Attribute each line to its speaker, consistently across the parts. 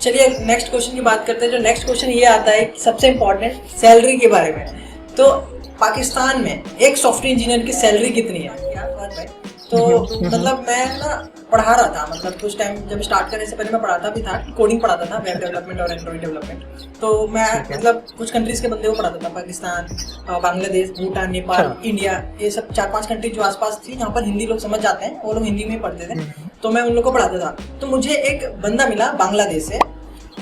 Speaker 1: चलिए next question की बात करते हैं। जो नेक्स्ट क्वेश्चन ये आता है सबसे इम्पोर्टेंट, सैलरी के बारे में। तो पाकिस्तान में एक सॉफ्टवेयर इंजीनियर की सैलरी कितनी है क्या बात भाई? तो मतलब मैं ना पढ़ा रहा था, मतलब कुछ टाइम जब स्टार्ट करने से पहले मैं पढ़ाता भी था, कोडिंग पढ़ाता था, वेब डेवलपमेंट और एंड्रॉइड डेवलपमेंट। तो मैं मतलब कुछ कंट्रीज के बंदे को पढ़ाता था, पाकिस्तान, बांग्लादेश, भूटान, नेपाल, इंडिया, ये सब 4-5 कंट्री जो आसपास थी जहाँ पर हिंदी लोग समझ जाते हैं, वो लोग हिंदी में पढ़ते थे। तो मैं उन लोग को पढ़ाता था। तो मुझे एक बंदा मिला बांग्लादेश से,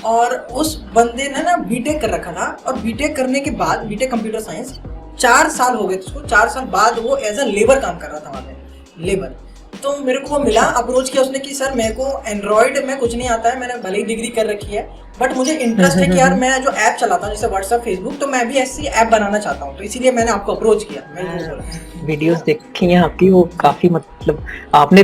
Speaker 1: और उस बंदे ने ना बीटेक कर रखा था, और बीटेक करने के बाद, बीटेक कंप्यूटर साइंस, 4 साल हो गए उसको, 4 साल बाद वो एज अ लेबर काम कर रहा था वहाँ पे, लेबर। तो मेरे को मिला, अप्रोच किया उसने कि सर मेरे को एंड्रॉइड में कुछ नहीं आता है, मैंने भले ही डिग्री कर रखी है, बट मुझे इंटरेस्ट है कि यार मैं जो ऐप चलाता हूँ जैसे व्हाट्सएप, फेसबुक, तो मैं भी ऐसी ऐप बनाना चाहता हूँ, तो इसीलिए मैंने आपको अप्रोच किया।
Speaker 2: वीडियोस देखी हैं आपकी, वो काफी मतलब आपने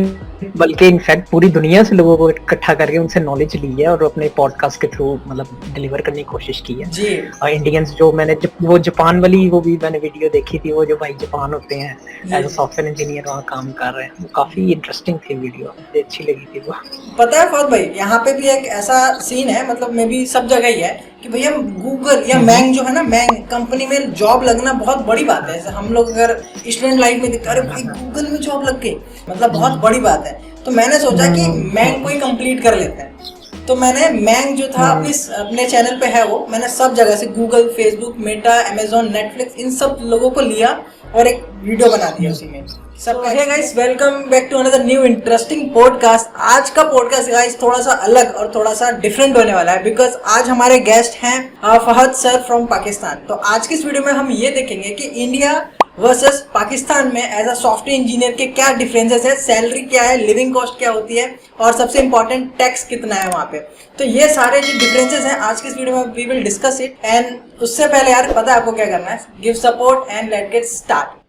Speaker 2: बल्कि इनफैक्ट पूरी दुनिया से लोगों को इकट्ठा करके उनसे नॉलेज ली है और अपने पॉडकास्ट के थ्रू मतलब डिलीवर करने की कोशिश की है
Speaker 1: जी।
Speaker 2: और इंडियंस जो मैंने वो जापान वाली वो भी मैंने वीडियो देखी थी, वो जो भाई जापान होते हैं एज अ सॉफ्टवेयर इंजीनियर वहाँ काम कर रहे हैं, वो काफी इंटरेस्टिंग थी वीडियो, मुझे अच्छी लगी थी वो।
Speaker 1: पता है फौज भाई, यहाँ पे भी एक ऐसा सीन है, मतलब मे भी सब जगह ही है कि भैया गूगल या मैंग जो है ना, मैंग कंपनी में जॉब लगना बहुत बड़ी बात है। जैसे हम लोग अगर स्टूडेंट लाइफ में देखते, अरे भाई गूगल में जॉब लग गई, मतलब बहुत बड़ी बात है। तो मैंने सोचा कि मैंग को ही कंप्लीट कर लेते हैं। तो मैंने मैंग जो था अपने चैनल पे है, वो मैंने सब जगह से Google, Facebook, Meta, Amazon, Netflix, इन सब लोगों को लिया और एक वीडियो बना दिया उसी में सब। Hey guys, welcome back to another new interesting podcast. आज का पॉडकास्ट गाइस थोड़ा सा अलग और थोड़ा सा डिफरेंट होने वाला है, बिकॉज आज हमारे गेस्ट हैं फहद सर फ्रॉम पाकिस्तान। तो आज की इस वीडियो में हम ये देखेंगे कि इंडिया वर्सेस पाकिस्तान में एज अ सॉफ्टवेयर इंजीनियर के क्या डिफरेंसेस है, सैलरी क्या है, लिविंग कॉस्ट क्या होती है, और सबसे इंपॉर्टेंट टैक्स कितना है वहाँ पे। तो ये सारे जो डिफरेंसेस हैं आज की इस वीडियो में we will discuss it. And उससे पहले यार पता है आपको क्या करना है, give support and let get start.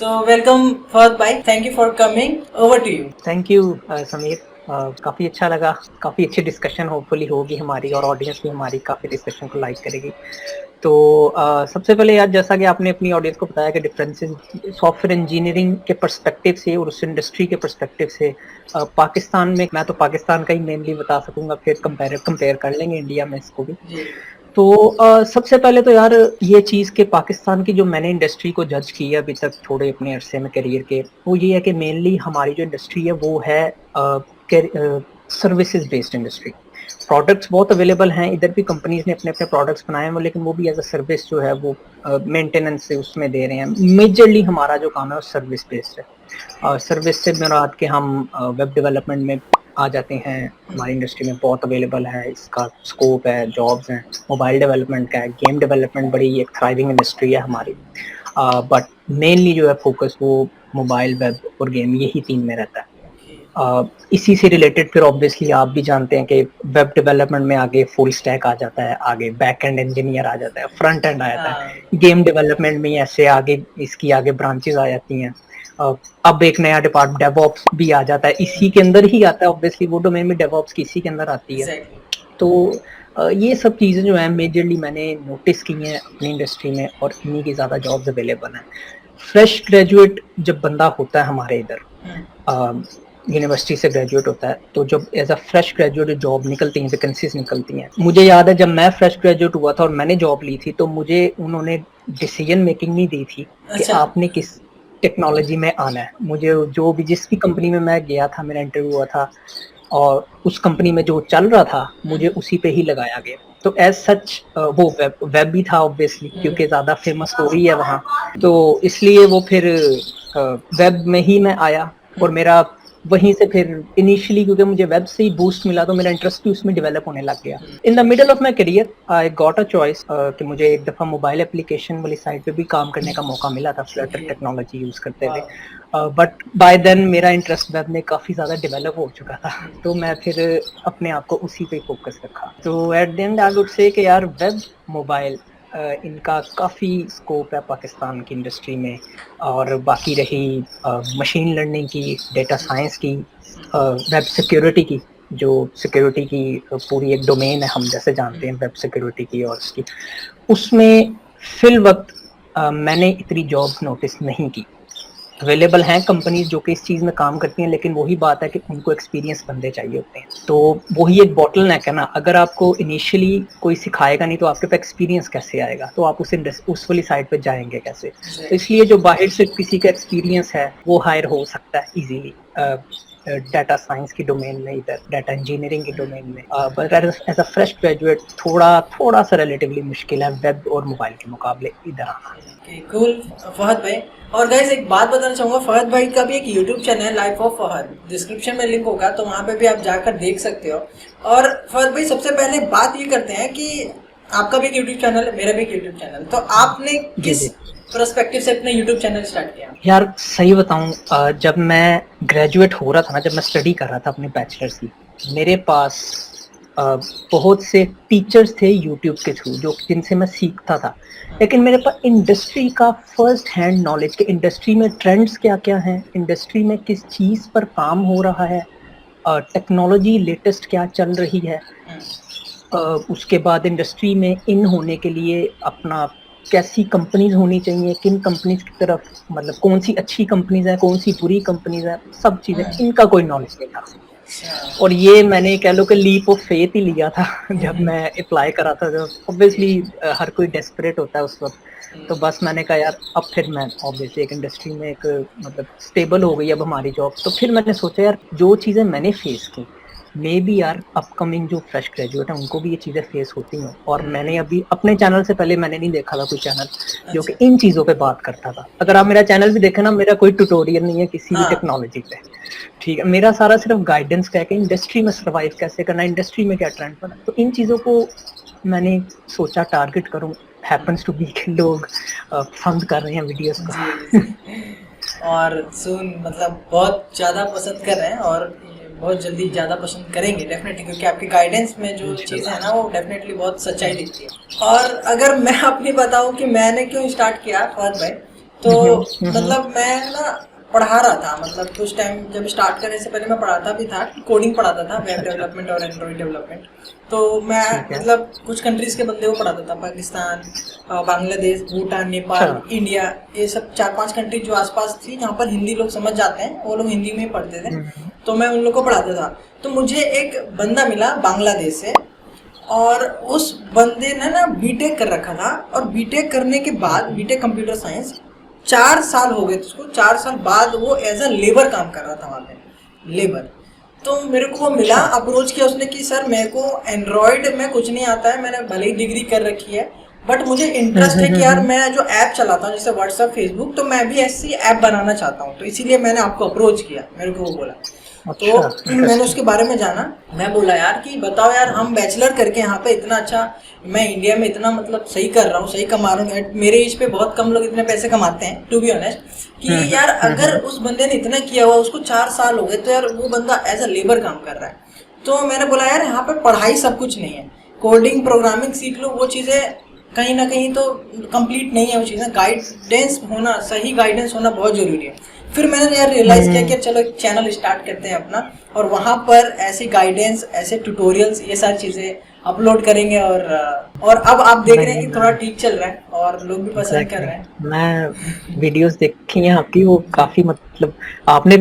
Speaker 1: So welcome Fahad bhai, thank you for coming, over to you.
Speaker 2: Thank you Sameer, काफ़ी अच्छा लगा, काफ़ी अच्छी डिस्कशन होपफुली होगी हमारी और ऑडियंस भी हमारी काफ़ी डिस्कशन को लाइक करेगी। तो सबसे पहले यार जैसा कि आपने अपनी ऑडियंस को बताया कि डिफरेंसेस सॉफ्टवेयर इंजीनियरिंग के पर्सपेक्टिव से और उस इंडस्ट्री के पर्सपेक्टिव से पाकिस्तान में, मैं तो पाकिस्तान का ही मेनली बता सकूंगा, फिर कंपेयर कर लेंगे इंडिया में इसको भी। तो सबसे पहले तो यार ये चीज़ कि पाकिस्तान की जो मैंने इंडस्ट्री को जज की है अभी तक थोड़े अपने अरसे में करियर के, वो ये है कि मेनली हमारी जो इंडस्ट्री है वो है सर्विसेज बेस्ड इंडस्ट्री। प्रोडक्ट्स बहुत अवेलेबल हैं, इधर भी कंपनीज ने अपने अपने प्रोडक्ट्स बनाए हैं, लेकिन वो भी एज अ सर्विस जो है वो मेंटेनेंस से उसमें दे रहे हैं। मेजरली हमारा जो काम है वो सर्विस बेस्ड है। सर्विस से मुराद के हम वेब डेवलपमेंट में आ जाते हैं, हमारी इंडस्ट्री में बहुत अवेलेबल है, इसका स्कोप है, जॉब्स हैं। मोबाइल डेवलपमेंट का है, गेम डेवलपमेंट बड़ी एक थ्राइविंग इंडस्ट्री है हमारी, बट मेनली जो है फोकस वो मोबाइल, वेब और गेम, यही 3 में रहता है। इसी से रिलेटेड फिर ऑब्वियसली आप भी जानते हैं कि वेब डेवलपमेंट में आगे फुल स्टैक आ जाता है, आगे बैक एंड इंजीनियर आ जाता है, फ्रंट एंड आ जाता है, गेम डेवलपमेंट में ऐसे आगे इसकी आगे ब्रांचेस आ जाती हैं। अब एक नया डिपार्टमेंट डेवऑप्स भी आ जाता है, इसी के अंदर ही आता है, ऑब्वियसली वो डोमेन में डेवऑप्स की इसी के अंदर आती है। तो ये सब चीज़ें जो है मेजरली मैंने नोटिस की हैं अपनी इंडस्ट्री में, और इन्हीं की ज़्यादा जॉब्स अवेलेबल हैं। फ्रेश ग्रेजुएट जब बंदा होता है हमारे इधर, यूनिवर्सिटी से ग्रेजुएट होता है, तो जब as a fresh graduate job निकलती हैं, वैकेंसीज निकलती हैं, मुझे याद है जब मैं फ्रेश ग्रेजुएट हुआ था और मैंने जॉब ली थी, तो मुझे उन्होंने डिसीजन मेकिंग नहीं दी थी कि आपने किस टेक्नोलॉजी में आना है। मुझे जो भी जिस भी कंपनी में मैं गया था, मेरा इंटरव्यू हुआ था, और उस कंपनी में जो चल रहा था मुझे उसी पे ही लगाया गया। तो एज सच वो वेब भी था ऑब्वियसली, क्योंकि ज़्यादा फेमस स्टोरी है वहाँ, तो इसलिए वो फिर वेब में ही मैं आया। और मेरा वहीं से फिर इनिशियली, क्योंकि मुझे वेब से ही बूस्ट मिला, तो मेरा इंटरेस्ट भी उसमें डेवलप होने लग गया। In the middle of my career I got a choice कि मुझे एक दफ़ा मोबाइल एप्लीकेशन वाली साइट पे भी काम करने का मौका मिला था, फ्लटर टेक्नोलॉजी यूज़ करते हुए, बट बाय देन मेरा इंटरेस्ट वेब में काफ़ी ज़्यादा डेवलप हो चुका था, तो मैं फिर अपने आप को उसी पे फोकस रखा। तो at the and I would say कि यार वेब, मोबाइल, इनका काफ़ी स्कोप है पाकिस्तान की इंडस्ट्री में। और बाकी रही मशीन लर्निंग की, डेटा साइंस की, वेब सिक्योरिटी की, जो सिक्योरिटी की पूरी एक डोमेन है, हम जैसे जानते हैं वेब सिक्योरिटी की, और उसकी उसमें फिल वक्त मैंने इतनी जॉब नोटिस नहीं की। अवेलेबल हैं कंपनीज जो कि इस चीज़ में काम करती हैं, लेकिन वही बात है कि उनको एक्सपीरियंस बंदे चाहिए होते हैं। तो वही एक बॉटलनेक है ना, अगर आपको इनिशियली कोई सिखाएगा नहीं तो आपके पास एक्सपीरियंस कैसे आएगा, तो आप उस वाली साइड पे जाएंगे कैसे। तो इसलिए जो बाहर से किसी का एक्सपीरियंस है वो हायर हो सकता है इजीली डाटा साइंस की डोमेन में, इधर डाटा इंजीनियरिंग की डोमेन में, but as a fresh graduate थोड़ा सा रिलेटिवली मुश्किल है वेब और मोबाइल के मुकाबले इधर आना।
Speaker 1: कूल फहद भाई। और गाइस एक बात बताना चाहूंगा, फहद भाई का भी एक यूट्यूब चैनल है लाइफ ऑफ फहद, डिस्क्रिप्शन में लिंक होगा तो वहाँ पे भी आप जाकर देख सकते हो। और फहद भाई सबसे पहले बात ये करते हैं कि आपका भी एक यूट्यूब चैनल है, मेरा भी एक यूट्यूब चैनल, तो आपने किस पर्सपेक्टिव से अपना यूट्यूब चैनल स्टार्ट किया?
Speaker 2: यार सही बताऊं, जब मैं ग्रेजुएट हो रहा था ना, जब मैं स्टडी कर रहा था अपने बैचलर्स की, मेरे पास बहुत से टीचर्स थे यूट्यूब के थ्रू जो जिनसे मैं सीखता था, लेकिन मेरे पास इंडस्ट्री का फर्स्ट हैंड नॉलेज कि इंडस्ट्री में ट्रेंड्स क्या क्या हैं, इंडस्ट्री में किस चीज़ पर काम हो रहा है, टेक्नोलॉजी लेटेस्ट क्या चल रही है, उसके बाद इंडस्ट्री में इन होने के लिए अपना कैसी कंपनीज होनी चाहिए, किन कंपनीज की तरफ, मतलब कौन सी अच्छी कंपनीज हैं, कौन सी बुरी कंपनीज हैं, सब चीज़ें इनका कोई नॉलेज नहीं था। और ये मैंने कह लो कि लीप ऑफ फेथ ही लिया था जब मैं अप्लाई करा था। जब ऑब्वियसली हर कोई डेस्परेट होता है उस वक्त, तो बस मैंने कहा यार अब फिर मैं ऑब्वियसली एक इंडस्ट्री में एक मतलब स्टेबल हो गई अब हमारी जॉब, तो फिर मैंने सोचा यार जो चीज़ें मैंने फेस की मे बी यार अपकमिंग जो फ्रेश ग्रेजुएट है उनको भी ये चीज़ें फेस होती हैं। और मैंने अभी अपने चैनल से पहले मैंने नहीं देखा था कोई चैनल जो कि इन चीज़ों पे बात करता था। अगर आप मेरा चैनल भी देखें ना, मेरा कोई ट्यूटोरियल नहीं है किसी भी टेक्नोलॉजी पे, ठीक है, मेरा सारा सिर्फ गाइडेंस का है कि इंडस्ट्री में सर्वाइव कैसे करना, इंडस्ट्री में क्या ट्रेंड बना। तो इन चीज़ों को मैंने सोचा टारगेट करूँ, हैपन्स टू बी कि लोग पसंद कर रहे हैं वीडियोस को
Speaker 1: और सुन मतलब बहुत ज़्यादा पसंद कर रहे हैं और बहुत जल्दी ज़्यादा पसंद करेंगे डेफिनेटली, क्योंकि आपके गाइडेंस में जो चीज़ें हैं ना वो डेफिनेटली बहुत सच्चाई दिखती है। और अगर मैं अपनी बताऊं कि मैंने क्यों स्टार्ट किया फहद भाई, तो मतलब मैं ना पढ़ा रहा था, मतलब कुछ टाइम जब स्टार्ट करने से पहले मैं पढ़ाता भी था, कोडिंग पढ़ाता था, वेब डेवलपमेंट और एंड्रॉइड डेवलपमेंट। तो मैं मतलब कुछ कंट्रीज के बंदे को पढ़ाता था, पाकिस्तान, बांग्लादेश, भूटान, नेपाल, इंडिया, ये सब 4-5 कंट्री जो आसपास थी जहाँ पर हिंदी लोग समझ जाते हैं, वो लोग हिंदी में पढ़ते थे, तो मैं उन लोग को पढ़ाता था। तो मुझे एक बंदा मिला बांग्लादेश से, और उस बंदे ने ना बीटेक कर रखा था, और बीटेक करने के बाद बीटेक कंप्यूटर साइंस 4 साल हो गए थे उसको, 4 साल बाद वो एज अ लेबर काम कर रहा था वहाँ पे, लेबर। तो मेरे को वो मिला, अप्रोच किया उसने कि सर मेरे को एंड्रॉयड में कुछ नहीं आता है, मैंने भले ही डिग्री कर रखी है, बट मुझे इंटरेस्ट है कि यार मैं जो ऐप चलाता हूँ जैसे व्हाट्सएप, फेसबुक, तो मैं भी ऐसी ऐप बनाना चाहता हूँ, तो इसीलिए मैंने आपको अप्रोच किया, मेरे को वो बोला। तो मैंने उसके बारे में जाना, मैं बोला यार कि बताओ यार, हम बैचलर करके यहाँ पे इतना अच्छा, मैं इंडिया में इतना मतलब सही कर रहा हूँ, सही कमा रहा हूँ, मेरे एज पे बहुत कम लोग इतने पैसे कमाते हैं टू बी ऑनेस्ट, कि यार अगर उस बंदे ने इतना किया हुआ, उसको 4 साल हो गए, तो यार वो बंदा एज अ लेबर काम कर रहा है। तो मैंने बोला यार यहाँ पे पढ़ाई सब कुछ नहीं है, कोडिंग प्रोग्रामिंग सीख लो, वो चीज़ें कहीं ना कहीं तो कंप्लीट नहीं है वो चीज़ें, गाइडेंस होना, सही गाइडेंस होना बहुत ज़रूरी है। फिर मैंने यार रियलाइज़ किया कि चलो एक चैनल स्टार्ट करते हैं अपना, और वहाँ पर ऐसी गाइडेंस, ऐसे ट्यूटोरियल्स, ये सारी चीज़ें अपलोड करेंगे। और अब आप देख रहे हैं कि थोड़ा ठीक चल रहा है और लोग भी पसंद कर रहे हैं।
Speaker 2: मैं वीडियोस देखी हैं आपकी, वो काफ़ी मतलब आपने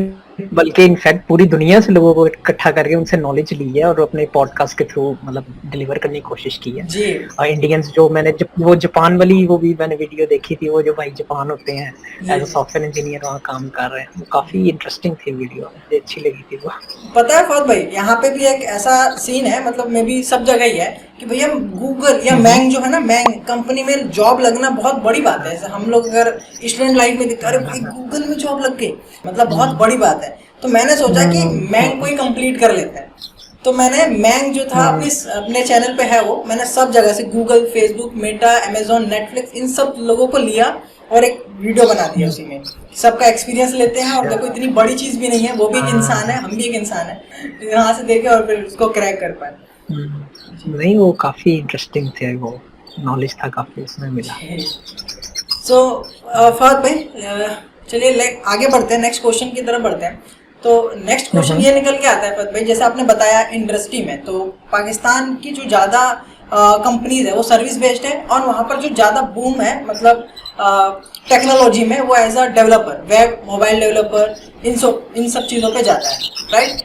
Speaker 2: बल्कि इनफैक्ट पूरी दुनिया से लोगों को इकट्ठा करके उनसे नॉलेज ली है और अपने पॉडकास्ट के थ्रू मतलब डिलीवर करने की कोशिश की है
Speaker 1: जी।
Speaker 2: और इंडियंस जो मैंने वो जापान वाली वो भी मैंने वीडियो देखी थी, वो जो भाई जापान होते हैं एज अ सॉफ्टवेयर इंजीनियर वहाँ काम कर रहे हैं, वो काफ़ी इंटरेस्टिंग थी वीडियो, मुझे अच्छी लगी थी वो।
Speaker 1: पता है फहद भाई, यहाँ पे भी एक ऐसा सीन है, मतलब मे बी सब जगह ही है, कि भैया गूगल या मैंग जो है ना, मैंग कंपनी में जॉब लगना बहुत बड़ी बात है। जैसे हम लोग अगर स्टूडेंट लाइफ में देखते हैं, अरे भाई गूगल में जॉब लग गई, मतलब बहुत बड़ी बात है। तो मैंने सोचा कि मैंग को ही कंप्लीट कर लेते हैं, तो मैंने मैंग जो था अपने चैनल पे है, वो मैंने सब जगह से Google, Facebook, Meta, Amazon, Netflix, इन सब लोगों को लिया और एक वीडियो बना दिया उसी में, सबका एक्सपीरियंस लेते हैं। और देखो इतनी बड़ी चीज़ भी नहीं है, वो भी एक इंसान है, हम भी एक इंसान है, यहाँ से देखे और फिर उसको क्रैक कर पाए।
Speaker 2: नहीं वो काफ़ी इंटरेस्टिंग थे, वो नॉलेज था काफ़ी उसमें मिला।
Speaker 1: सो फहद भाई चलिए आगे बढ़ते हैं, नेक्स्ट क्वेश्चन की तरफ बढ़ते हैं। तो नेक्स्ट क्वेश्चन ये निकल के आता है फहद भाई, जैसे आपने बताया इंडस्ट्री में, तो पाकिस्तान की जो ज़्यादा कंपनीज है वो सर्विस बेस्ड है, और वहाँ पर जो ज़्यादा बूम है मतलब टेक्नोलॉजी में, वो as a developer, web mobile developer, इन सब चीज़ों पे जाता है, राइट।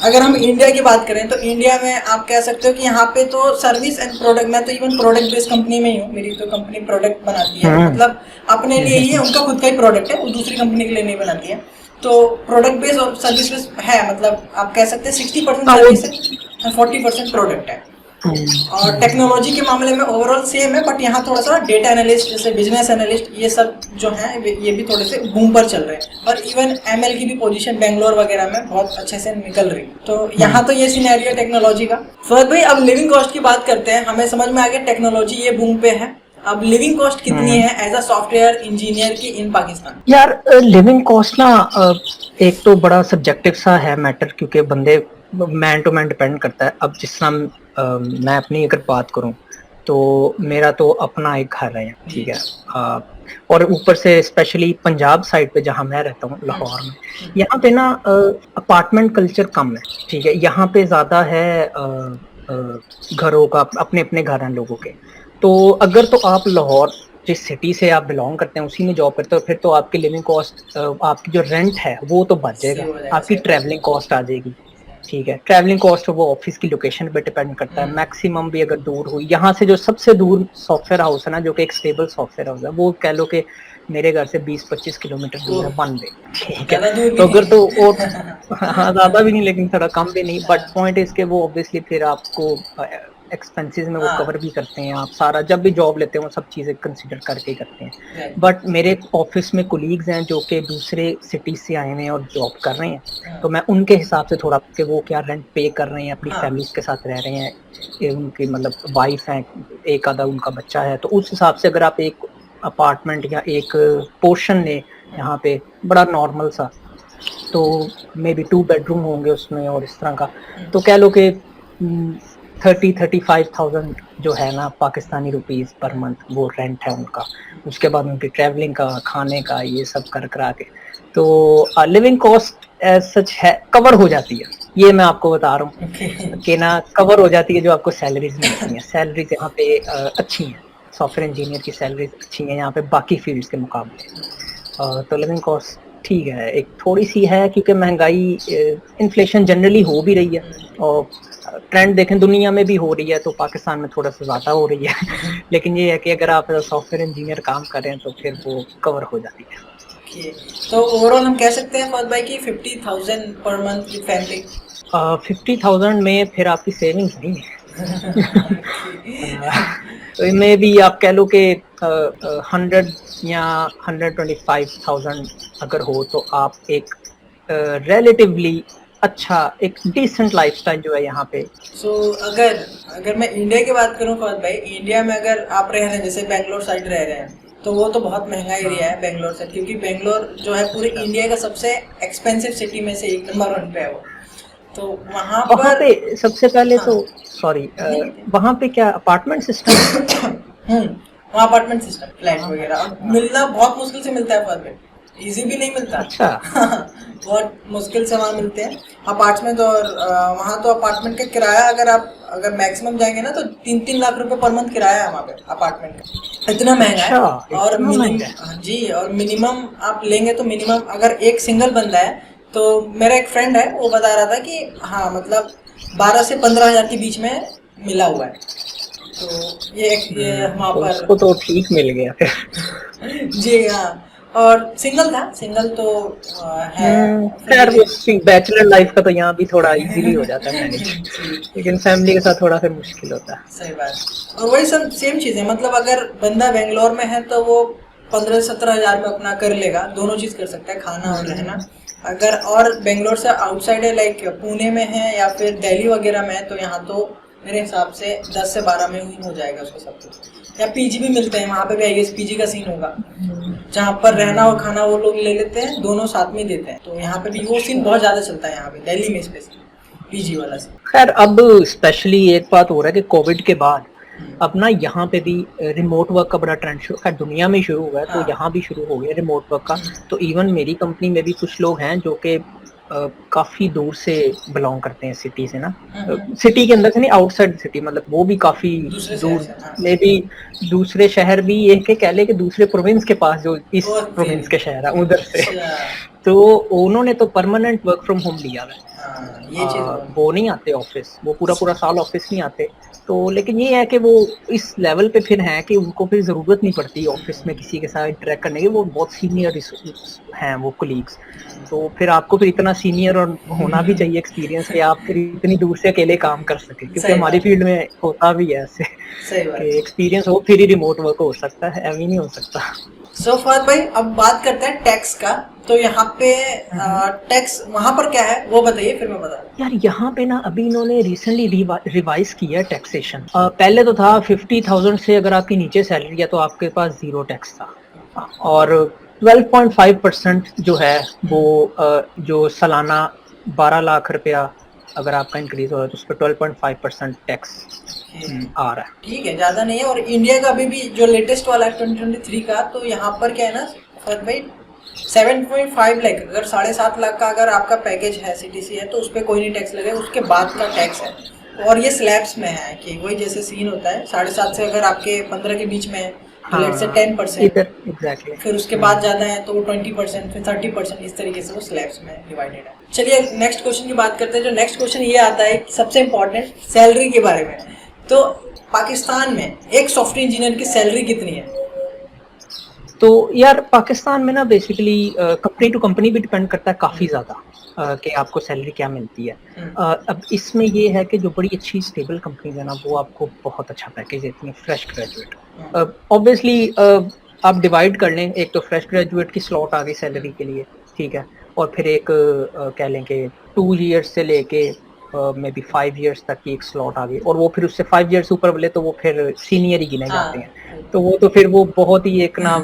Speaker 1: अगर हम इंडिया की बात करें तो इंडिया में आप कह सकते हो कि यहाँ पे तो सर्विस एंड प्रोडक्ट, मैं तो इवन प्रोडक्ट बेस्ड कंपनी में ही हूँ, मेरी तो कंपनी प्रोडक्ट बनाती है, मतलब अपने लिए ही है, उनका खुद का ही प्रोडक्ट है, वो दूसरी कंपनी के लिए नहीं बनाती है। तो प्रोडक्ट बेस्ड और सर्विस बेस्ड है, मतलब आप कह सकते हैं 60% सर्विस है और 40% प्रोडक्ट है। और टेक्नोलॉजी के मामले में ओवरऑल सेम है, बट यहाँ थोड़ा सा डेटा एनालिस्ट जैसे बिजनेस एनालिस्ट ये सब जो है ये भी थोड़े से बूम पर चल रहे हैं, और इवन एमएल की भी पोजीशन बेंगलोर वगैरह में बहुत अच्छे से निकल रही है। तो यहाँ तो ये सिनेरियो है टेक्नोलॉजी का। फहद भाई अब लिविंग कॉस्ट की बात करते हैं, हमें समझ में आ गया टेक्नोलॉजी ये बूम पे है, अब लिविंग कॉस्ट कितनी है एज अ सॉफ्टवेयर इंजीनियर की इन पाकिस्तान?
Speaker 2: यार लिविंग कॉस्ट ना एक तो बड़ा सब्जेक्टिव सा है मैटर, क्योंकि बंदे मैन टू मैन डिपेंड करता है। अब जिस तरह मैं अपनी अगर बात करूं तो मेरा तो अपना एक घर है, ठीक है, और ऊपर से स्पेशली पंजाब साइड पे जहाँ मैं रहता हूँ लाहौर में, यहाँ पे ना अपार्टमेंट कल्चर कम है, ठीक है, यहाँ पे ज्यादा है घरों का, अपने अपने घर हैं लोगों के। तो अगर तो आप लाहौर जिस सिटी से आप बिलोंग करते हैं उसी में जॉब करते हो, फिर तो आपकी लिविंग कॉस्ट, आपकी जो रेंट है वो तो बच जाएगा, आपकी ट्रैवलिंग कॉस्ट आ जाएगी, ठीक है। ट्रैवलिंग कॉस्ट वो ऑफिस की लोकेशन पे डिपेंड करता है, मैक्सिमम भी अगर दूर हुई, यहाँ से जो सबसे दूर सॉफ्टवेयर हाउस है ना, जो कि एक स्टेबल सॉफ्टवेयर हाउस है, वो कह लो कि मेरे घर से 20-25 किलोमीटर दूर है, वन वे, ठीक है। तो अगर तो और हाँ ज्यादा भी नहीं लेकिन थोड़ा कम भी नहीं, बट पॉइंट इसके वो ऑब्वियसली फिर आपको एक्सपेंसेस में वो कवर भी करते हैं, आप सारा जब भी जॉब लेते हैं वो सब चीज़ें कंसिडर करके ही करते हैं। बट मेरे ऑफिस में कोलीग्स हैं जो कि दूसरे सिटी से आए हैं और जॉब कर रहे हैं, तो मैं उनके हिसाब से थोड़ा कि वो क्या रेंट पे कर रहे हैं, अपनी फैमिलीज के साथ रह रहे हैं, उनकी मतलब वाइफ है, एक आधा उनका बच्चा है, तो उस हिसाब से अगर आप एक अपार्टमेंट या एक पोर्शन ले यहाँ पे बड़ा नॉर्मल सा, तो मे बी 2 बेडरूम होंगे उसमें और इस तरह का, तो कह लो कि 30-35,000 जो है ना पाकिस्तानी रुपीस पर मंथ वो रेंट है उनका। उसके बाद उनकी ट्रैवलिंग का, खाने का, ये सब कर करा के तो लिविंग कॉस्ट एज सच है कवर हो जाती है, ये मैं आपको बता रहा हूँ कि ना कवर हो जाती है, जो आपको सैलरीज मिलती हैं। सैलरीज यहाँ पे अच्छी हैं, सॉफ्टवेयर इंजीनियर की सैलरीज अच्छी हैं यहाँ पे बाकी फील्ड्स के मुकाबले। तो लिविंग कॉस्ट ठीक है, एक थोड़ी सी है क्योंकि महंगाई, इन्फ्लेशन जनरली हो भी रही है, और ट्रेंड देखें दुनिया में भी हो रही है, तो पाकिस्तान में थोड़ा सा ज़्यादा हो रही है लेकिन ये है कि अगर आप सॉफ्टवेयर इंजीनियर काम कर रहे हैं तो फिर वो कवर हो जाती है।
Speaker 1: तो ओवरऑल हम कह सकते हैं फहद भाई की 50,000 पर मंथ की फैमिली,
Speaker 2: 50,000 में फिर आपकी सेविंग्स नहीं है तो इनमें भी आप कह लो कि 100 या 125,000 अगर हो तो आप एक रिलेटिवली अच्छा एक डिसेंट लाइफस्टाइल जो है यहाँ पे।
Speaker 1: अगर मैं इंडिया की बात करूँ फहद भाई, इंडिया में अगर आप रह रहे हैं जैसे बेंगलोर साइड रह रहे हैं, तो वो तो बहुत महंगा एरिया है बेंगलोर से, क्योंकि बेंगलोर जो है पूरे इंडिया का सबसे एक्सपेंसिव सिटी में से एक नंबर 1 पे है वो। तो वहाँ
Speaker 2: पे सबसे पहले तो सॉरी वहाँ पे क्या अपार्टमेंट सिस्टम
Speaker 1: वहाँ अपार्टमेंट सिस्टम, फ्लैट वगैरह मिलना बहुत मुश्किल से मिलता है फहद भाई, इजी भी नहीं मिलता।
Speaker 2: अच्छा
Speaker 1: बहुत मुश्किल से वहाँ मिलते हैं अपार्टमेंट, और वहाँ तो अपार्टमेंट का किराया अगर मैक्सिमम जाएंगे ना तो 3-3 लाख रुपए पर मंथ किराया है वहाँ पे अपार्टमेंट का, इतना महंगा है। और जी, और मिनिमम आप लेंगे तो मिनिमम अगर एक सिंगल बंदा है, तो मेरा एक फ्रेंड है वो बता रहा था कि हाँ मतलब 12 से 15 हज़ार के बीच में मिला हुआ है। तो ये वहाँ पर
Speaker 2: उसको तो ठीक मिल गया फिर
Speaker 1: जी हाँ, और सिंगल तो है,
Speaker 2: बैचलर लाइफ का तो यहाँ भी थोड़ा इजीली हो जाता है मैनेज लेकिन फैमिली के साथ थोड़ा फिर मुश्किल होता है।
Speaker 1: सही बात। और वही सब सेम चीज़ है, मतलब अगर बंदा बेंगलोर में है तो वो 15-17 हज़ार में अपना कर लेगा, दोनों चीज़ कर सकता है, खाना और रहना। अगर और बेंगलोर से आउटसाइड है, लाइक पुणे में है या फिर दिल्ली वगैरह में है, तो यहाँ तो मेरे हिसाब से 10 से 12 में ही हो जाएगा उसको सब कुछ। या पीजी भी मिलते हैं वहाँ पे भी, आई गेस पीजी का सीन होगा जहाँ पर रहना और खाना वो लोग ले लेते हैं, दोनों साथ में देते हैं। तो यहाँ पे भी वो सीन बहुत ज़्यादा चलता है यहाँ पे दिल्ली में स्पेशली पीजी वाला सीन।
Speaker 2: खैर अब स्पेशली एक बात हो रहा है कि कोविड के बाद अब ना यहाँ पे भी रिमोट वर्क का बड़ा ट्रेंड शुरू, खैर दुनिया में शुरू हुआ है तो यहाँ भी शुरू हो गया रिमोट वर्क का। तो इवन मेरी कंपनी में भी कुछ लोग हैं जो कि काफी दूर से बिलोंग करते हैं सिटी से ना, सिटी के अंदर से नहीं, आउटसाइड सिटी, मतलब वो भी काफी
Speaker 1: दूसरे शहर
Speaker 2: दूर,
Speaker 1: से, हाँ।
Speaker 2: मे बी दूसरे शहर भी, ये के कह ले कि दूसरे प्रोविंस के पास, जो इस
Speaker 1: ओके।
Speaker 2: प्रोविंस के शहर है उधर से।
Speaker 1: अच्छा।
Speaker 2: तो उन्होंने तो परमानेंट वर्क फ्रॉम होम लिया है।
Speaker 1: हाँ, ये चीज
Speaker 2: वो नहीं आते ऑफिस, वो पूरा पूरा साल ऑफिस नहीं आते। तो लेकिन ये है कि वो इस लेवल पे फिर हैं कि उनको फिर जरूरत नहीं पड़ती ऑफिस में किसी के साथ इंटरेक्ट करने की, वो बहुत सीनियर हैं वो कोलीग्स। तो फिर आपको फिर इतना सीनियर और होना भी चाहिए एक्सपीरियंस कि आप फिर इतनी दूर से अकेले काम कर सके, क्योंकि
Speaker 1: सही
Speaker 2: हमारी
Speaker 1: बात है।
Speaker 2: फील्ड में होता भी है ऐसे
Speaker 1: सही बात
Speaker 2: कि
Speaker 1: है।
Speaker 2: एक्सपीरियंस हो फिर ही रिमोट वर्क हो सकता है, अभी नहीं हो सकता।
Speaker 1: सो फहद भाई, अब बात करते हैं टैक्स का। तो यहाँ पे टैक्स वहां पर क्या है वो बताइए, फिर मैं बता दूं।
Speaker 2: यार यहाँ पे ना अभी इन्होंने रिसेंटली रिवाइज किया है टैक्सेशन। पहले तो था 50,000 से अगर आपकी नीचे सैलरी है तो आपके पास जीरो टैक्स था, और 12.5% जो है वो जो सालाना 12 लाख रुपया अगर आपका इंक्रीज हो रहा है तो उस पर 12.5% टैक्स आ रहा है।
Speaker 1: ठीक है, ज्यादा नहीं है। और इंडिया का अभी भी जो लेटेस्ट वाला है 2023 का, तो यहाँ पर क्या है ना फहद भाई, 7.5 लाख, अगर 7.5 लाख का अगर आपका पैकेज है, सीटीसी है, तो उस पर कोई नहीं टैक्स लगेगा, उसके बाद का टैक्स है। और ये स्लैब्स में है कि वही जैसे सीन होता है, 7.5 से अगर आपके 15 के बीच में है तो लेट से 10%,
Speaker 2: इधर एग्जैक्टली,
Speaker 1: फिर उसके बाद जाता है तो वो 20%, फिर 30%, इस तरीके से वो स्लैब्स में डिवाइडेड है। चलिए नेक्स्ट क्वेश्चन की बात करते हैं। जो नेक्स्ट क्वेश्चन ये आता है सबसे इम्पोर्टेंट, सैलरी के बारे में। तो पाकिस्तान में एक सॉफ्टवेयर इंजीनियर की सैलरी कितनी है?
Speaker 2: तो यार पाकिस्तान में ना बेसिकली कंपनी टू कंपनी भी डिपेंड करता है काफ़ी ज़्यादा कि आपको सैलरी क्या मिलती है। अब इसमें ये है कि जो बड़ी अच्छी स्टेबल कंपनीज है ना वो आपको बहुत अच्छा पैकेज देती हैं फ्रेश ग्रेजुएट। ऑब्वियसली आप डिवाइड कर लें, एक तो फ्रेश ग्रेजुएट की स्लॉट आ गई सैलरी के लिए, ठीक है, और फिर एक कह लें कि 2 ईयर्स से लेके मे बी 5 ईयर्स तक की एक स्लॉट आ गई, और वो फिर उससे 5 ईयर्स ऊपर बोले तो वो फिर सीनियर ही गिने जाते हैं। तो वो तो फिर वो बहुत ही एक ना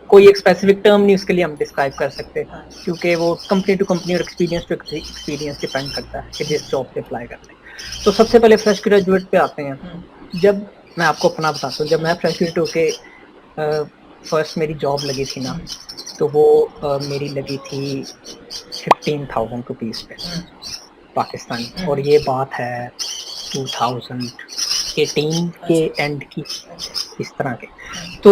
Speaker 2: कोई एक स्पेसिफिक टर्म नहीं उसके लिए हम डिस्क्राइब कर सकते, क्योंकि वो कंपनी टू कंपनी और एक्सपीरियंस टू एक्सपीरियंस डिपेंड करता है कि जिस जॉब पे अप्लाई करते हैं। तो सबसे पहले फ्रेश ग्रेजुएट पे आते हैं। जब मैं आपको अपना बताता हूँ, जब मैं फ्रेश ग्रेजुएट होके फर्स्ट मेरी जॉब लगी थी ना, तो वो मेरी लगी थी 15,000 रुपीज़ पे पाकिस्तानी, और ये बात है 2018 के एंड की, इस तरह के। तो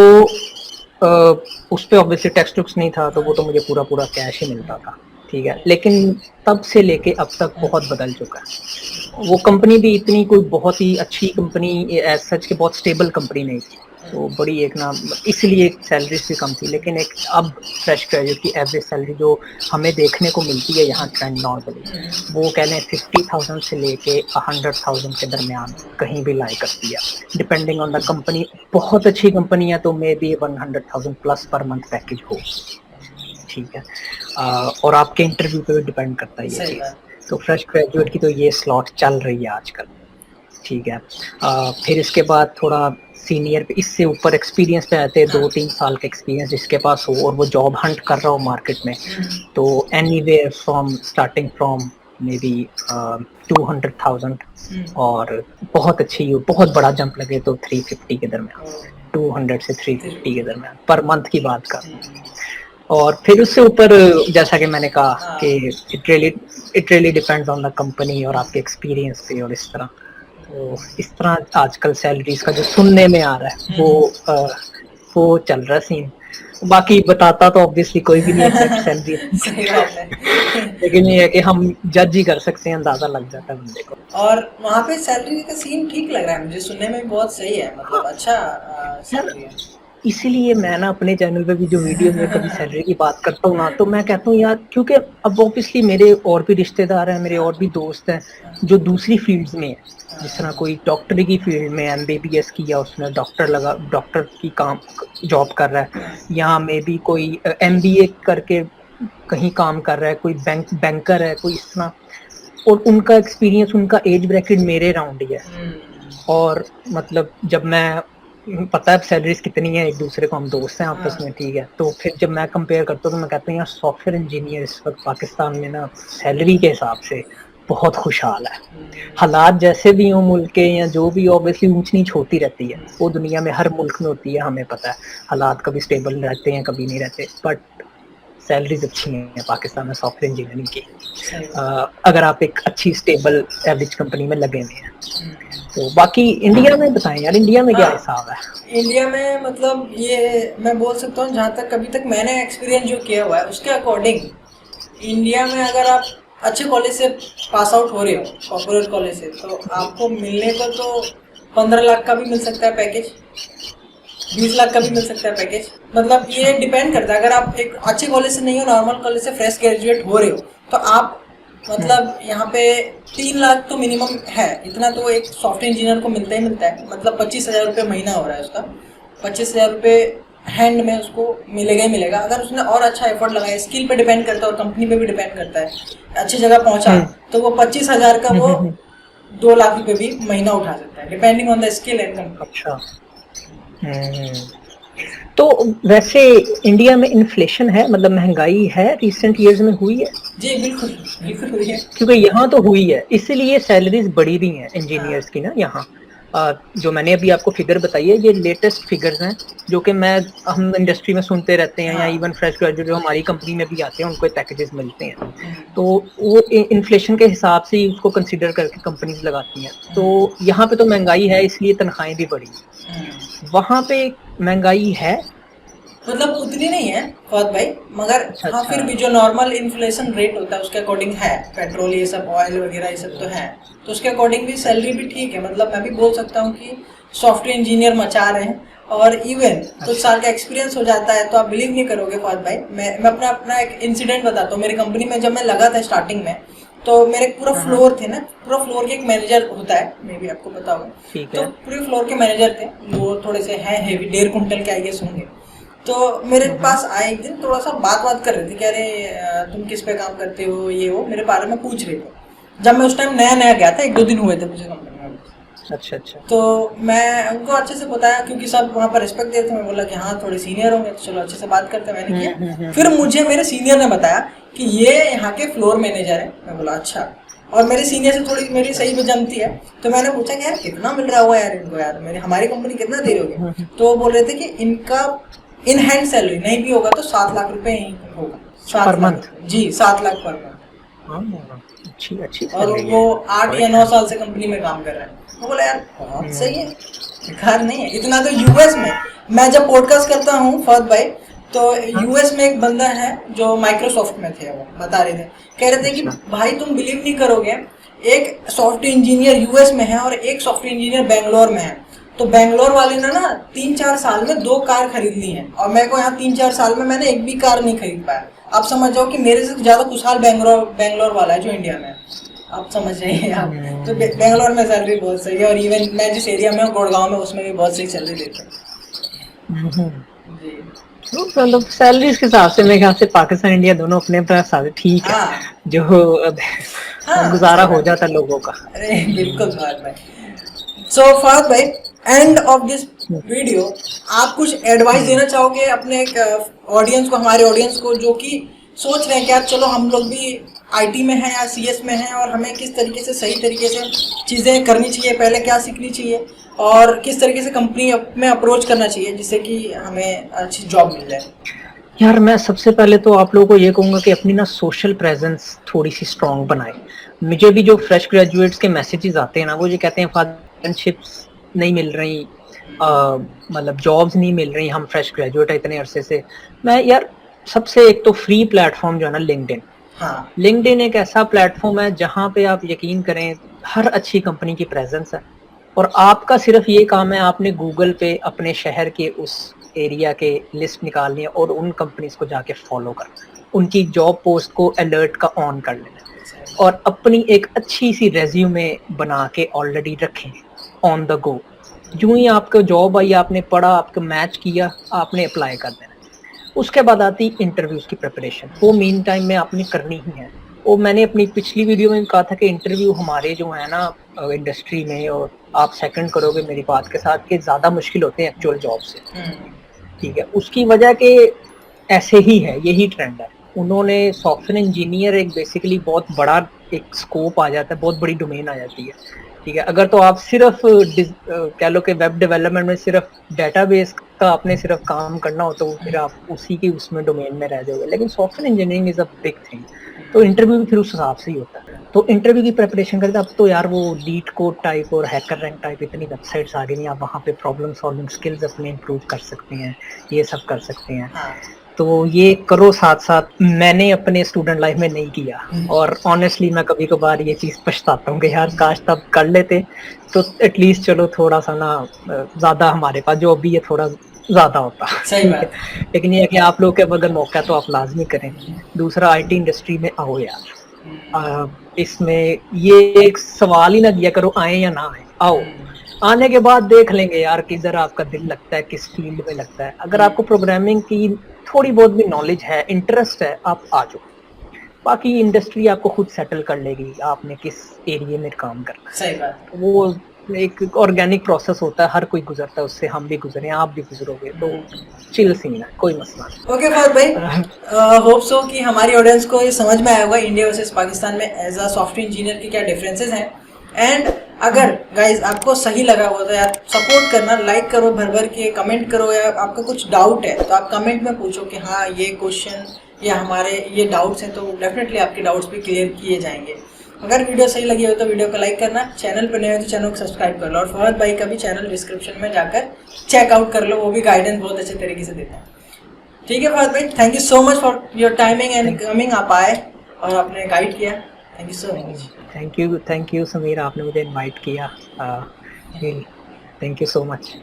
Speaker 2: उस पर ऑब्वियसली टैक्स टुक्स नहीं था, तो वो तो मुझे पूरा पूरा कैश ही मिलता था, ठीक है। लेकिन तब से लेके अब तक बहुत बदल चुका है। वो कंपनी भी इतनी कोई बहुत ही अच्छी कंपनी एज सच के बहुत स्टेबल कंपनी नहीं थी, तो बड़ी एक ना इसलिए सैलरी भी कम थी। लेकिन एक अब फ्रेश ग्रेजुएट की एवरेज सैलरी जो हमें देखने को मिलती है यहाँ ट्रेंड नॉर्मली, वो कह लें 50,000 से लेके 100,000 के दरमियान कहीं भी लाई करती है, डिपेंडिंग ऑन द कंपनी। बहुत अच्छी कंपनी है तो may be 100,000 plus per month package हो, ठीक है। और आपके इंटरव्यू पे भी डिपेंड करता है ये चीज़। तो फ्रेश ग्रेजुएट की तो ये स्लॉट चल रही है आजकल, ठीक है। फिर इसके बाद थोड़ा सीनियर पे, इससे ऊपर एक्सपीरियंस पे आते हैं, 2-3 साल का एक्सपीरियंस जिसके पास हो और वो जॉब हंट कर रहा हो मार्केट में, तो anywhere from starting from may be 200,000, और बहुत अच्छी हो, बहुत बड़ा जंप लगे तो 350 के दरमियान, 200 से 350 के दरमियान पर मंथ की बात कर। और फिर उससे ऊपर जैसा कि मैंने कहा कि it really depends on the company और आपके एक्सपीरियंस पे और इस तरह। तो इस तरह आजकल सैलरीज का जो सुनने में आ रहा है वो चल रहा सीन। बाकी बताता तो ऑब्वियसली कोई भी नहीं एग्जैक्ट सैलरी
Speaker 1: सही बात है।
Speaker 2: लेकिन ये है कि हम जज ही कर सकते हैं, अंदाजा लग जाता है बंदे को।
Speaker 1: और वहाँ पे सैलरी का सीन ठीक लग रहा है मुझे, सुनने में बहुत सही है, मतलब अच्छा सैलरी है।
Speaker 2: इसीलिए मैं ना अपने चैनल पे भी जो वीडियोस में कभी सैलरी की बात करता हूँ ना, तो मैं कहता हूँ यार, क्योंकि अब ऑब्वियसली मेरे और भी रिश्तेदार हैं, मेरे और भी दोस्त हैं जो दूसरी फील्ड्स में हैं। जिस तरह कोई डॉक्टरी की फील्ड में MBBS किया उसने, डॉक्टर की काम जॉब कर रहा है, या मे बी कोई MBA करके कहीं काम कर रहा है, कोई बैंकर है, कोई इस तरह। और उनका एक्सपीरियंस, उनका एज ब्रैकेट मेरे राउंड ही है। और मतलब जब मैं पता है सैलरीज कितनी है, एक दूसरे को हम दोस्त हैं आपस में, ठीक है। तो फिर जब मैं कंपेयर करता हूँ तो मैं कहता हूँ यार सॉफ्टवेयर इंजीनियर इस वक्त पाकिस्तान में ना सैलरी के हिसाब से बहुत खुशहाल है। हालात जैसे भी हों मुल्क के या जो भी, ऑब्वियसली ऊंच नीच होती रहती है, वो दुनिया में हर मुल्क में होती है, हमें पता है। हालात कभी स्टेबल रहते हैं कभी नहीं रहते, बट सैलरीज अच्छी हैं पाकिस्तान में सॉफ्टवेयर इंजीनियरिंग की,
Speaker 1: सही
Speaker 2: अगर आप एक अच्छी स्टेबल एवरेज कंपनी में लगे हुए हैं।
Speaker 1: बात।
Speaker 2: तो बाकी इंडिया में बताएं यार, इंडिया में क्या हिसाब है?
Speaker 1: इंडिया में मतलब ये मैं बोल सकता हूँ, जहाँ तक अभी तक मैंने एक्सपीरियंस जो किया हुआ है उसके अकॉर्डिंग, इंडिया में अगर आप अच्छे कॉलेज से पास आउट हो रहे हो, पॉपुलर कॉलेज से, तो आपको मिलने को तो 15 लाख का भी मिल सकता है पैकेज, 20 लाख का भी मिल सकता है पैकेज। मतलब ये डिपेंड करता है, अगर आप एक अच्छे कॉलेज से नहीं हो, नॉर्मल कॉलेज से फ्रेश ग्रेजुएट हो रहे हो, तो आप मतलब यहाँ पे 3 लाख तो मिनिमम है, इतना तो एक सॉफ्टवेयर इंजीनियर को मिलता ही मिलता है। मतलब 25,000 रुपये महीना हो रहा है उसका, 25,000 रुपये हैंड में उसको मिलेगा ही मिलेगा। अगर उसने और अच्छा एफर्ट लगाया, स्किल पे डिपेंड करता है और कंपनी पे भी डिपेंड करता है, अच्छी जगह पहुंचा तो वो 25,000 का वो 2 लाख रुपये भी महीना उठा सकता है, depending on the skill and company.
Speaker 2: अच्छा। तो वैसे इंडिया में इन्फ्लेशन है, मतलब महंगाई है, रिसेंट ईयर्स में हुई है?
Speaker 1: जी बिल्कुल बिल्कुल हुई है,
Speaker 2: क्योंकि यहाँ तो हुई है, इसीलिए सैलरीज बढ़ी रही हैं इंजीनियर्स की ना यहाँ। जो मैंने अभी आपको फिगर बताई है, ये लेटेस्ट फिगर्स हैं जो कि हम इंडस्ट्री में सुनते रहते हैं, या इवन फ्रेश ग्रेजुएट जो हमारी कंपनी में भी आते हैं उनको पैकेजेस मिलते हैं, तो वो इन्फ्लेशन के हिसाब से ही उसको कंसिडर करके कंपनीज लगाती हैं। तो यहाँ पे तो महंगाई है इसलिए तनख्वाहें भी बढ़ी, वहाँ पे महंगाई है
Speaker 1: मतलब उतनी नहीं है फहद भाई, मगर हाँ फिर भी जो नॉर्मल इन्फ्लेशन रेट होता है उसके अकॉर्डिंग है, पेट्रोल ये सब ऑयल वगैरह ये सब तो है, तो उसके अकॉर्डिंग भी सैलरी भी ठीक है। मतलब मैं भी बोल सकता हूँ कि सॉफ्टवेयर इंजीनियर मचा रहे हैं, और इवन कुछ साल का एक्सपीरियंस हो जाता है तो आप बिलीव नहीं करोगे फहद भाई, मैं अपना एक इंसिडेंट बताता हूँ। मेरी कंपनी में जब मैं लगा था स्टार्टिंग में, तो मेरे पूरा फ्लोर थे ना, पूरा फ्लोर के एक मैनेजर होता है, मे भी आपको पता होगा, तो पूरे फ्लोर के मैनेजर थे, वो थोड़े से हैं हेवी, 1.5 कुंटल के आई गेस होंगे। तो मेरे पास आए एक दिन, थोड़ा सा बात कर रहे थे कि अरे तुम किस पे काम करते हो, ये हो, मेरे बारे में पूछ रहे थे। जब मैं उस टाइम नया गया था, 1-2 दिन हुए थे मुझे कंपनी में।
Speaker 2: अच्छा।
Speaker 1: तो मैं उनको अच्छे से बताया, क्योंकि सब वहाँ पर रिस्पेक्ट देते थे। मैं बोला कि हाँ थोड़े सीनियर होंगे तो चलो अच्छे से बात करते हैं, मैंने किया। फिर मुझे मेरे सीनियर ने बताया कि ये यहाँ के फ्लोर मैनेजर है। मैं बोला अच्छा, और मेरे सीनियर से थोड़ी मेरी सही में जमती है, तो मैंने पूछा कि यार कितना मिल रहा हुआ यार इनको, यार हमारी कंपनी कितना दे रही होगी? तो वो बोल रहे थे कि इनका इन हैंड सैलरी नहीं भी होगा तो 7 लाख रुपए ही होगा, 7 लाख जी, 7 लाख पर मंथ।
Speaker 2: अच्छी
Speaker 1: और वो 8 या 9 साल से कंपनी में काम कर रहा है। तो बोला यार बहुत सही है, बेकार नहीं है इतना। तो यूएस में मैं जब पॉडकास्ट करता हूँ फहद भाई, तो यूएस में एक बंदा है जो माइक्रोसॉफ्ट में थे, वो बता रहे थे, कह रहे थे कि भाई तुम बिलीव नहीं करोगे, एक सॉफ्टवेयर इंजीनियर यूएस में है और एक सॉफ्टवेयर इंजीनियर बेंगलोर में है। तो बेंगलोर वाले ने ना 3-4 साल में 2 कार खरीद ली हैं, और मेरे को यहाँ 3-4 साल में मैंने एक भी कार नहीं खरीद पाया। आप समझ जाओ कि मेरे से ज्यादा खुशहाल बेंगलोर वाला है जो इंडिया में है, आप समझ जाइए आप। तो बेंगलोर में सैलरी बहुत सही है, और इवन मैं जिस एरिया में हूँ गुड़गांव में, उसमें भी बहुत सही सैलरी देते हैं जी।
Speaker 2: तो मतलब सैलरीज के हिसाब से मेरे ख्याल से पाकिस्तान इंडिया दोनों अपने अपने ठीक है, जो गुजारा हो जाता लोगों का।
Speaker 1: अरे बिल्कुल फहद भाई। सो फहद भाई, एंड ऑफ दिस वीडियो आप कुछ एडवाइस देना चाहोगे अपने ऑडियंस को, हमारे ऑडियंस को, जो कि सोच रहे हैं कि यार चलो हम लोग भी आईटी में हैं या सीएस में हैं, और हमें किस तरीके से सही तरीके से चीज़ें करनी चाहिए, पहले क्या सीखनी चाहिए, और किस तरीके से कंपनी में अप्रोच करना चाहिए जिससे कि हमें अच्छी जॉब मिल जाए?
Speaker 2: यार मैं सबसे पहले तो आप लोगों को ये कहूँगा कि अपनी ना सोशल प्रेजेंस थोड़ी सी स्ट्रॉन्ग बनाए। मुझे भी जो फ्रेश ग्रेजुएट्स के मैसेजेस आते हैं ना, वो ये कहते हैं पार्टनरशिप्स नहीं मिल रही, मतलब जॉब्स नहीं मिल रही, हम फ्रेश ग्रेजुएट है इतने अरसे से। मैं यार सबसे एक तो फ्री प्लेटफॉर्म जो है ना लिंक्डइन, लिंक्डइन एक ऐसा प्लेटफॉर्म है जहाँ पे आप यकीन करें हर अच्छी कंपनी की प्रेजेंस है, और आपका सिर्फ ये काम है, आपने गूगल पे अपने शहर के उस एरिया के लिस्ट निकालनी है और उन कंपनीज को जाके फॉलो करना, उनकी जॉब पोस्ट को अलर्ट का ऑन कर लेना, और अपनी एक अच्छी सी रेज्यूमे बना के ऑलरेडी रखें ऑन द गो। यूं ही आपको जॉब आई, आपने पढ़ा, आपको मैच किया, आपने अप्लाई कर देना। उसके बाद आती इंटरव्यूज की प्रिपरेशन, वो मीन टाइम में आपने करनी ही है। वो मैंने अपनी पिछली वीडियो में कहा था कि इंटरव्यू हमारे जो है ना इंडस्ट्री में, और आप सेकंड करोगे मेरी बात के साथ, कि ज़्यादा मुश्किल होते हैं एक्चुअल जॉब से। ठीक है, उसकी वजह के ऐसे ही है, यही ट्रेंड है। उन्होंने सॉफ्टवेयर इंजीनियर एक बेसिकली बहुत बड़ा एक स्कोप आ जाता है, बहुत बड़ी डोमेन आ जाती है, ठीक है। अगर तो आप सिर्फ कह लो कि वेब डेवलपमेंट में सिर्फ डेटाबेस का आपने सिर्फ काम करना हो तो फिर आप उसी की उसमें डोमेन में रह जाओगे, लेकिन software engineering is a big thing. तो इंटरव्यू भी फिर उस हिसाब से ही होता है। तो इंटरव्यू की प्रिपरेशन करते अब तो यार वो लीड कोड टाइप और हैकर रैंक टाइप इतनी वेबसाइट्स आ गई हैं, आप वहाँ पे प्रॉब्लम सॉल्विंग स्किल्स अपने इम्प्रूव कर सकते हैं, ये सब कर सकते हैं। तो ये करो साथ साथ। मैंने अपने स्टूडेंट लाइफ में नहीं किया और ऑनेस्टली मैं कभी कभार ये चीज़ पछताता हूँ कि यार काश तब कर लेते तो एटलीस्ट चलो थोड़ा सा ना ज़्यादा हमारे पास जो अभी है थोड़ा ज़्यादा होता।
Speaker 1: सही बात।
Speaker 2: लेकिन ये है कि आप लोग के अगर मौका है तो आप लाजमी करें। दूसरा, आईटी इंडस्ट्री में आओ यार। इसमें ये एक सवाल ही ना दिया करो आए या ना आए, आओ। आने के बाद देख लेंगे यार किधर आपका दिल लगता है, किस फील्ड में लगता है। अगर आपको प्रोग्रामिंग की थोड़ी बहुत भी नॉलेज है, इंटरेस्ट है, आप आ जाओ। बाकी इंडस्ट्री आपको खुद सेटल कर लेगी आपने किस एरिया में काम करना है।
Speaker 1: सही बात।
Speaker 2: वो एक ऑर्गेनिक प्रोसेस होता है, हर कोई गुजरता है उससे, हम भी गुजरे, आप भी गुजरोगे, तो चिल सीन है, कोई मसला नहीं।
Speaker 1: ओके फहद भाई, होप सो कि हमारी ऑडियंस को ये समझ में आया होगा इंडिया वर्सेस पाकिस्तान में एज अ सॉफ्टवेयर इंजीनियर की क्या डिफरेंसेस हैं। एंड अगर गाइज आपको सही लगा हुआ तो यार सपोर्ट करना, लाइक करो भर भर के, कमेंट करो, या आपका कुछ डाउट है तो आप कमेंट में पूछो कि हाँ ये क्वेश्चन या हमारे ये डाउट्स हैं, तो डेफिनेटली आपके डाउट्स भी क्लियर किए जाएंगे। अगर वीडियो सही लगी हो तो वीडियो को लाइक करना, चैनल पर नए हो तो चैनल को सब्सक्राइब कर लो, और फहद भाई का भी चैनल डिस्क्रिप्शन में जाकर चेकआउट कर लो, वो भी गाइडेंस बहुत अच्छे तरीके से देता है। ठीक है फहद भाई, thank you so much for your timing and coming. आप आए और आपने गाइड किया, thank you so much.
Speaker 2: Thank you Sameer, आपने मुझे इनवाइट किया। Thank you so much.